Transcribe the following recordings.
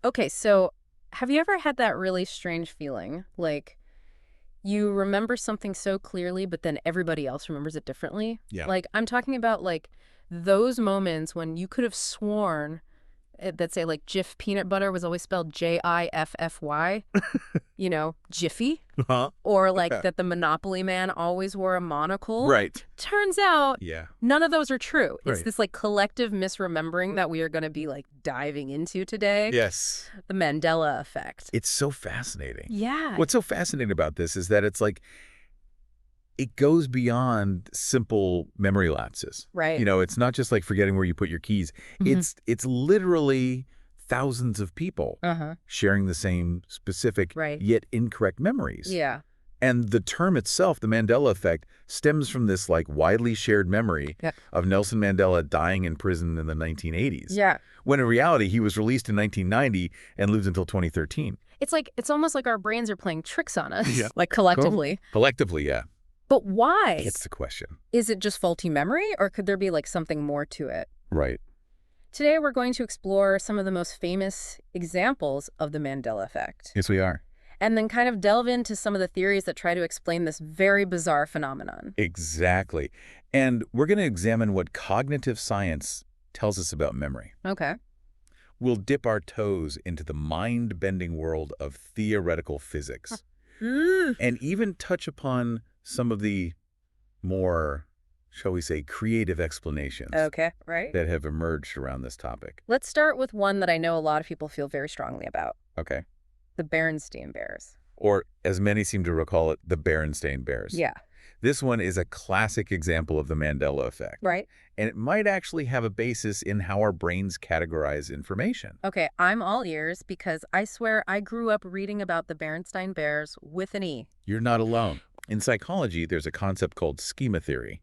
Okay, so have you ever had that really strange feeling? Like you remember something so clearly, but then everybody else remembers it differently? Yeah. Like I'm talking about like those moments when you could have sworn that say like Jif peanut butter was always spelled Jiffy, Jiffy, Huh? or like that the Monopoly man always wore a monocle. Right. Turns out Yeah. none of those are true. It's Right. this like collective misremembering that we are going to be like diving into today. Yes. The Mandela Effect. It's so fascinating. Yeah. What's so fascinating about this is that it's like it goes beyond simple memory lapses. Right. It's not just like forgetting where you put your keys. Mhm. It's literally thousands of people Uh-huh. sharing the same specific Right. yet incorrect memories. Yeah. And the term itself, the Mandela Effect, stems from this like widely shared memory Yeah. of Nelson Mandela dying in prison in the 1980s, Yeah. when in reality he was released in 1990 and lived until 2013. It's almost like our brains are playing tricks on us, Yeah. like collectively. Collectively, yeah. But why? It's the question. Is it just faulty memory, or could there be like something more to it? Right. Today we're going to explore some of the most famous examples of the Mandela Effect, Yes, we are. and then kind of delve into some of the theories that try to explain this very bizarre phenomenon. Exactly. And we're going to examine what cognitive science tells us about memory. Okay. We'll dip our toes into the mind-bending world of theoretical physics and even touch upon some of the more, shall we say, creative explanations Okay, right. that have emerged around this topic. Let's start with one that I know a lot of people feel very strongly about, Okay. the Berenstein Bears. Or, as many seem to recall it, the Berenstein Bears. Yeah. This one is a classic example of the Mandela Effect. Right. And it might actually have a basis in how our brains categorize information. Okay, I'm all ears because I swear I grew up reading about the Berenstein Bears with an E. You're not alone. In psychology, there's a concept called schema theory,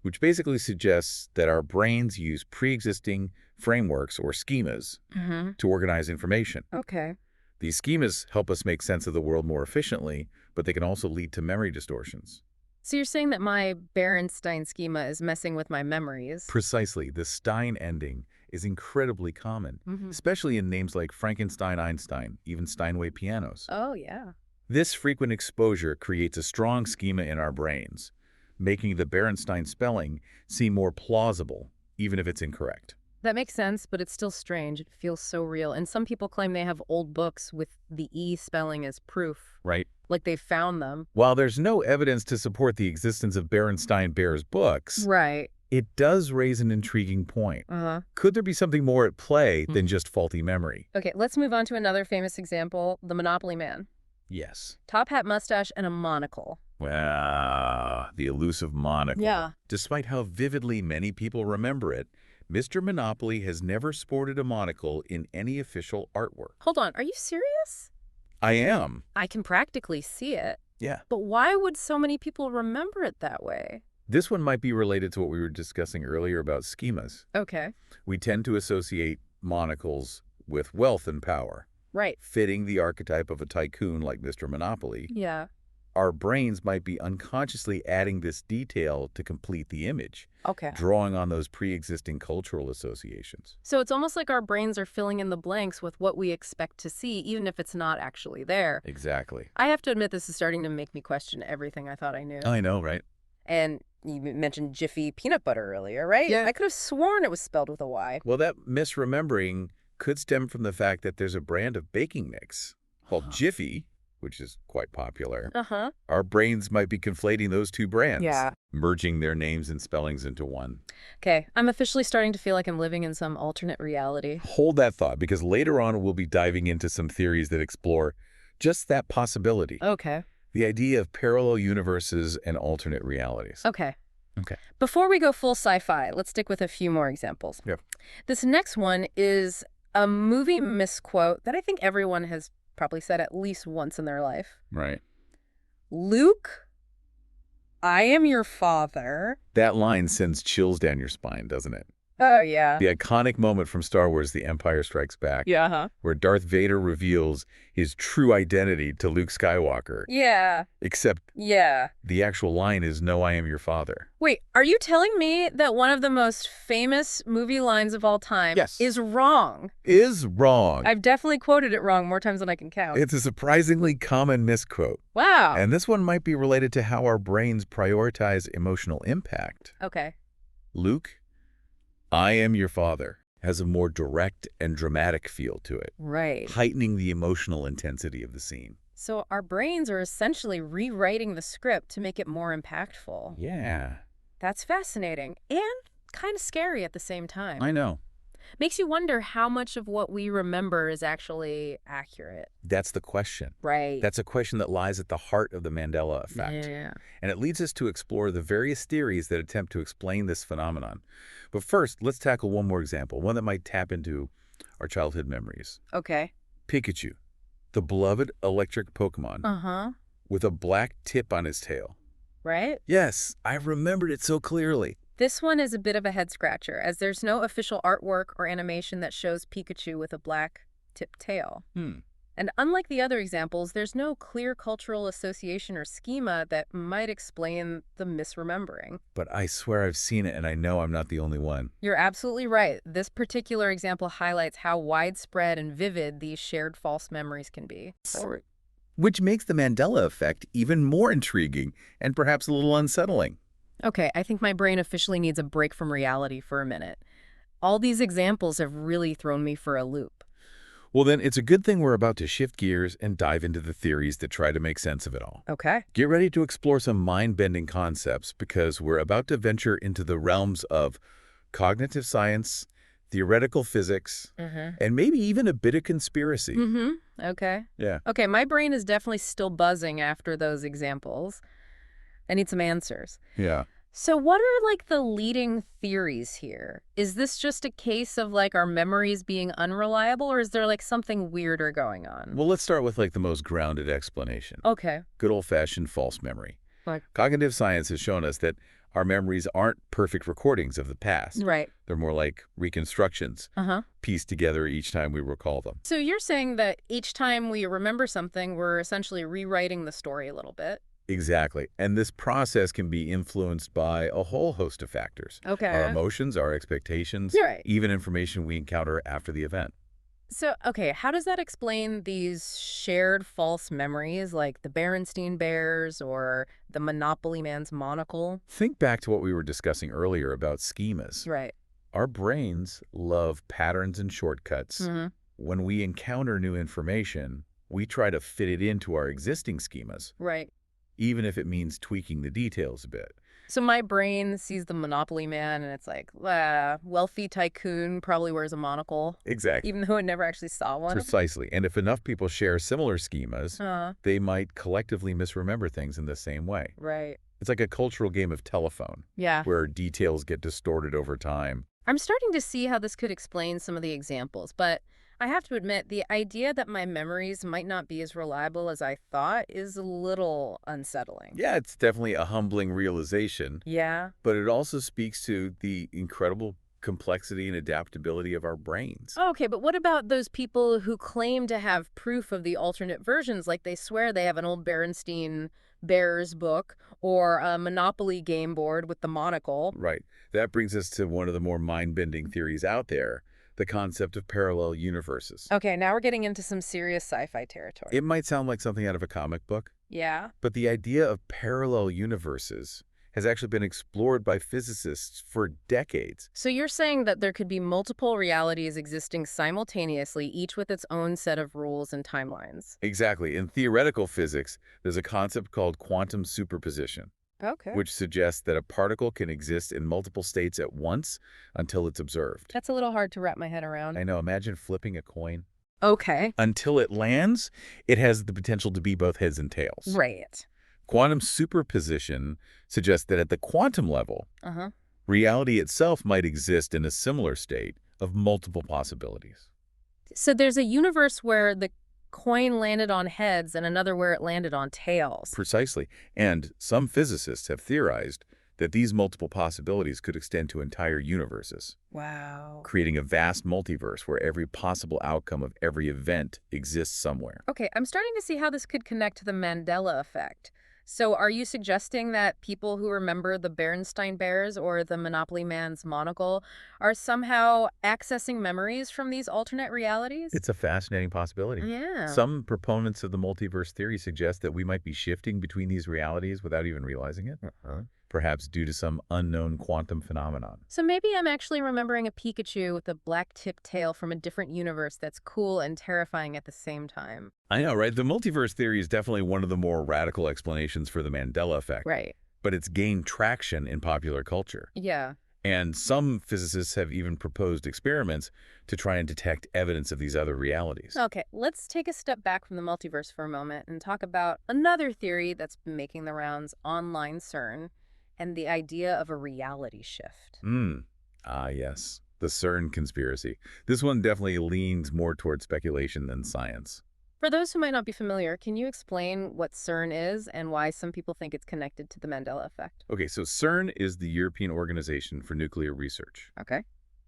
which basically suggests that our brains use pre-existing frameworks or schemas Mm-hmm. to organize information. Okay. These schemas help us make sense of the world more efficiently, but they can also lead to memory distortions. So you're saying that my Berenstein schema is messing with my memories? Precisely, the Stein ending is incredibly common, Mm-hmm. especially in names like Frankenstein, Einstein, even Steinway pianos. Oh, yeah. This frequent exposure creates a strong schema in our brains, making the Berenstein spelling seem more plausible, even if it's incorrect. That makes sense, but it's still strange. It feels so real. And some people claim they have old books with the E spelling as proof, Right? like they found them. While there's no evidence to support the existence of Berenstein Bears books, Right. it does raise an intriguing point. Uh-huh. Could there be something more at play than just faulty memory? Okay, let's move on to another famous example, the Monopoly man. Yes. Top hat, mustache, and a monocle. Wow, the elusive monocle. Yeah. Despite how vividly many people remember it, Mr. Monopoly has never sported a monocle in any official artwork. Hold on, are you serious? I am. I can practically see it. Yeah. But why would so many people remember it that way? This one might be related to what we were discussing earlier about schemas. Okay. We tend to associate monocles with wealth and power, Right. fitting the archetype of a tycoon like Mr. Monopoly. Yeah. Our brains might be unconsciously adding this detail to complete the image, Okay. drawing on those pre-existing cultural associations. So it's almost like our brains are filling in the blanks with what we expect to see, even if it's not actually there. Exactly. I have to admit, this is starting to make me question everything I thought I knew. I know, right? And you mentioned Jiffy peanut butter earlier, right? Yeah. I could have sworn it was spelled with a Y. Well, that misremembering could stem from the fact that there's a brand of baking mix called Jiffy, which is quite popular. Uh-huh. Our brains might be conflating those two brands, Yeah. merging their names and spellings into one. Okay, I'm officially starting to feel like I'm living in some alternate reality. Hold that thought, because later on we'll be diving into some theories that explore just that possibility. Okay. The idea of parallel universes and alternate realities. Okay. Okay. Before we go full sci-fi, let's stick with a few more examples. Yep. This next one is a movie misquote that I think everyone has probably said at least once in their life. Right. Luke, I am your father. That line sends chills down your spine, doesn't it? Oh, yeah. The iconic moment from Star Wars The Empire Strikes Back, Yeah, huh? where Darth Vader reveals his true identity to Luke Skywalker. Yeah. Except Yeah. the actual line is, "No, I am your father." Wait, are you telling me that one of the most famous movie lines of all time Yes. is wrong? Is wrong. I've definitely quoted it wrong more times than I can count. It's a surprisingly common misquote. Wow. And this one might be related to how our brains prioritize emotional impact. Okay. Luke, I am your father, has a more direct and dramatic feel to it, Right. heightening the emotional intensity of the scene. So our brains are essentially rewriting the script to make it more impactful. Yeah, That's fascinating and kind of scary at the same time. I know. Makes you wonder how much of what we remember is actually accurate. That's the question. Right. That's a question that lies at the heart of the Mandela Effect. Yeah. And it leads us to explore the various theories that attempt to explain this phenomenon. But first, let's tackle one more example, one that might tap into our childhood memories. Okay. Pikachu, the beloved electric Pokemon, Uh-huh. with a black tip on his tail. Right? Yes, I remembered it so clearly. This one is a bit of a head-scratcher, as there's no official artwork or animation that shows Pikachu with a black tipped tail. And unlike the other examples, there's no clear cultural association or schema that might explain the misremembering. But I swear I've seen it, and I know I'm not the only one. You're absolutely right. This particular example highlights how widespread and vivid these shared false memories can be. Which makes the Mandela Effect even more intriguing and perhaps a little unsettling. Okay, I think my brain officially needs a break from reality for a minute. All these examples have really thrown me for a loop. Well, then, it's a good thing we're about to shift gears and dive into the theories that try to make sense of it all. Okay. Get ready to explore some mind-bending concepts because we're about to venture into the realms of cognitive science, theoretical physics, and maybe even a bit of conspiracy. Okay. Yeah. Okay, my brain is definitely still buzzing after those examples. I need some answers. Yeah. So what are, like, the leading theories here? Is this just a case of, like, our memories being unreliable, or is there, like, something weirder going on? Well, let's start with, like, the most grounded explanation. Okay. Good old-fashioned false memory. Like, Cognitive science has shown us that our memories aren't perfect recordings of the past. right. They're more like reconstructions, pieced together each time we recall them. So you're saying that each time we remember something, we're essentially rewriting the story a little bit? Exactly. And this process can be influenced by a whole host of factors. Okay. Our emotions, our expectations, You're right. even information we encounter after the event. So, okay, how does that explain these shared false memories like the Berenstein Bears or the Monopoly Man's monocle? Think back to what we were discussing earlier about schemas. Right. Our brains love patterns and shortcuts. When we encounter new information, we try to fit it into our existing schemas, Right. even if it means tweaking the details a bit. So my brain sees the Monopoly Man and it's like, wealthy tycoon probably wears a monocle, Exactly. even though it never actually saw one. Precisely. And if enough people share similar schemas, Uh, they might collectively misremember things in the same way. right. It's like a cultural game of telephone, Yeah. where details get distorted over time. I'm starting to see how this could explain some of the examples, but I have to admit, the idea that my memories might not be as reliable as I thought is a little unsettling. Yeah, it's definitely a humbling realization, Yeah? but it also speaks to the incredible complexity and adaptability of our brains. Okay, but what about those people who claim to have proof of the alternate versions, like they swear they have an old Berenstein Bears book or a Monopoly game board with the monocle? Right. That brings us to one of the more mind-bending theories out there, the concept of parallel universes. Okay, now we're getting into some serious sci-fi territory. It might sound like something out of a comic book, Yeah? but the idea of parallel universes has actually been explored by physicists for decades. So you're saying that there could be multiple realities existing simultaneously, each with its own set of rules and timelines. Exactly. In theoretical physics, there's a concept called quantum superposition, Okay. which suggests that a particle can exist in multiple states at once until it's observed. That's a little hard to wrap my head around. I know, imagine flipping a coin. Okay. Until it lands, it has the potential to be both heads and tails. Right. Quantum superposition suggests that at the quantum level, reality itself might exist in a similar state of multiple possibilities. So there's a universe where the coin landed on heads and another where it landed on tails. Precisely. And some physicists have theorized that these multiple possibilities could extend to entire universes, Wow. creating a vast multiverse where every possible outcome of every event exists somewhere. Okay, I'm starting to see how this could connect to the Mandela Effect. So are you suggesting that people who remember the Berenstein Bears or the Monopoly Man's monocle are somehow accessing memories from these alternate realities? It's a fascinating possibility. Yeah. Some proponents of the multiverse theory suggest that we might be shifting between these realities without even realizing it, perhaps due to some unknown quantum phenomenon. So maybe I'm actually remembering a Pikachu with a black-tipped tail from a different universe that's cool and terrifying at the same time. I know, right? The multiverse theory is definitely one of the more radical explanations for the Mandela effect, Right. but it's gained traction in popular culture. Yeah. And some physicists have even proposed experiments to try and detect evidence of these other realities. Okay, let's take a step back from the multiverse for a moment and talk about another theory that's been making the rounds online CERN and the idea of a reality shift. Yes, the CERN conspiracy. This one definitely leans more toward speculation than science. For those who might not be familiar, can you explain what CERN is and why some people think it's connected to the Mandela effect? Okay, so CERN is the European Organization for Nuclear Research. Okay.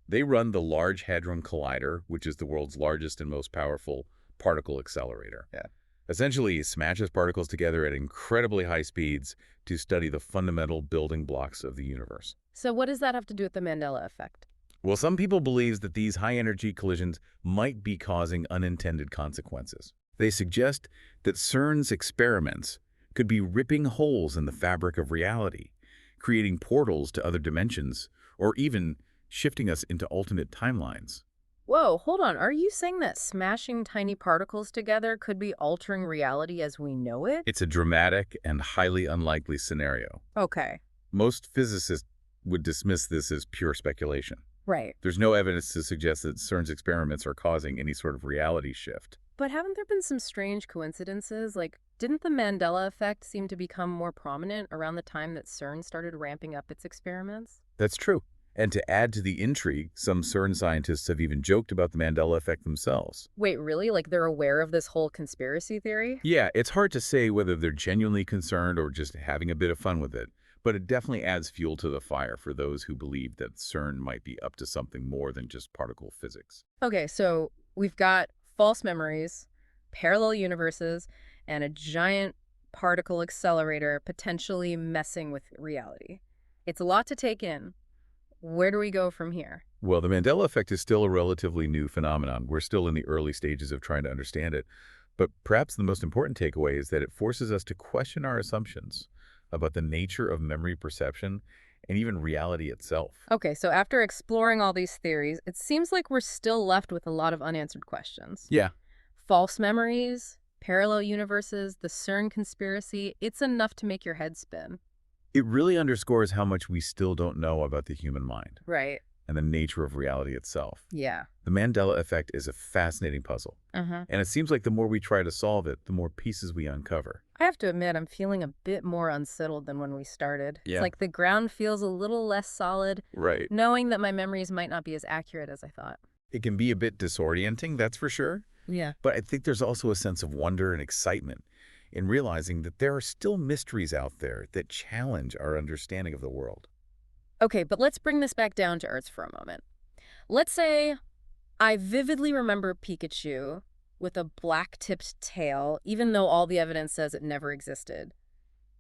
They run the Large Hadron Collider, which is the world's largest and most powerful particle accelerator. Yeah. Essentially, it smashes particles together at incredibly high speeds to study the fundamental building blocks of the universe. So what does that have to do with the Mandela effect? Well, some people believe that these high-energy collisions might be causing unintended consequences. They suggest that CERN's experiments could be ripping holes in the fabric of reality, creating portals to other dimensions, or even shifting us into alternate timelines. Whoa, hold on. Are you saying that smashing tiny particles together could be altering reality as we know it? It's a dramatic and highly unlikely scenario. Okay. Most physicists would dismiss this as pure speculation. Right. There's no evidence to suggest that CERN's experiments are causing any sort of reality shift. But haven't there been some strange coincidences? Like, didn't the Mandela effect seem to become more prominent around the time that CERN started ramping up its experiments? That's true. And to add to the intrigue, some CERN scientists have even joked about the Mandela effect themselves. Wait, really? Like they're aware of this whole conspiracy theory? Yeah, it's hard to say whether they're genuinely concerned or just having a bit of fun with it, but it definitely adds fuel to the fire for those who believe that CERN might be up to something more than just particle physics. Okay, so we've got false memories, parallel universes, and a giant particle accelerator potentially messing with reality. It's a lot to take in. Where do we go from here? Well, the Mandela effect is still a relatively new phenomenon. We're still in the early stages of trying to understand it. But perhaps the most important takeaway is that it forces us to question our assumptions about the nature of memory perception and even reality itself. Okay, so after exploring all these theories, it seems like we're still left with a lot of unanswered questions. Yeah. False memories, parallel universes, the CERN conspiracy, it's enough to make your head spin. It really underscores how much we still don't know about the human mind Right. and the nature of reality itself. Yeah. The Mandela effect is a fascinating puzzle, and it seems like the more we try to solve it, the more pieces we uncover. I have to admit, I'm feeling a bit more unsettled than when we started. Yeah. It's like the ground feels a little less solid, Right. knowing that my memories might not be as accurate as I thought. It can be a bit disorienting, that's for sure, Yeah. but I think there's also a sense of wonder and excitement in realizing that there are still mysteries out there that challenge our understanding of the world. Okay, but let's bring this back down to earth for a moment. Let's say I vividly remember Pikachu with a black-tipped tail, even though all the evidence says it never existed.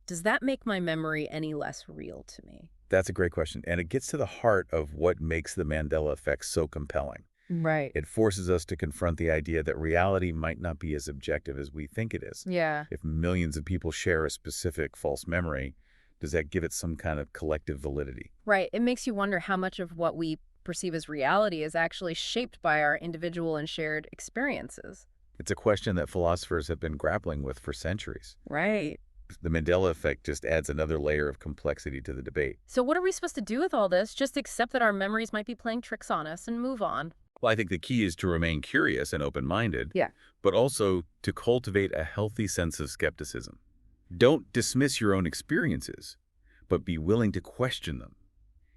Does that make my memory any less real to me? That's a great question, and it gets to the heart of what makes the Mandela effect so compelling. Right. It forces us to confront the idea that reality might not be as objective as we think it is. Yeah. If millions of people share a specific false memory, does that give it some kind of collective validity? Right. It makes you wonder how much of what we perceive as reality is actually shaped by our individual and shared experiences. It's a question that philosophers have been grappling with for centuries. Right. The Mandela effect just adds another layer of complexity to the debate. So what are we supposed to do with all this? Just accept that our memories might be playing tricks on us and move on? Well, I think the key is to remain curious and open-minded, Yeah. but also to cultivate a healthy sense of skepticism. Don't dismiss your own experiences, but be willing to question them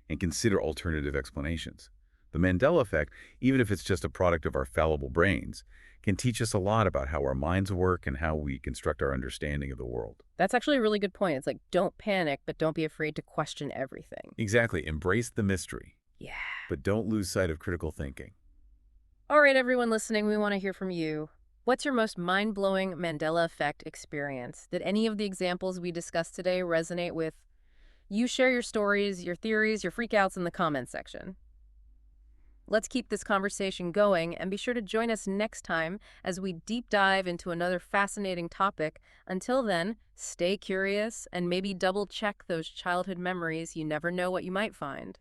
and consider alternative explanations. The Mandela effect, even if it's just a product of our fallible brains, can teach us a lot about how our minds work and how we construct our understanding of the world. That's actually a really good point. It's like, don't panic, but don't be afraid to question everything. Exactly. Embrace the mystery, Yeah. but don't lose sight of critical thinking. All right, everyone listening, we want to hear from you. What's your most mind-blowing Mandela Effect experience? Did any of the examples we discussed today resonate with you? Share your stories, your theories, your freakouts in the comments section. Let's keep this conversation going, and be sure to join us next time as we deep dive into another fascinating topic. Until then, stay curious and maybe double check those childhood memories. You never know what you might find.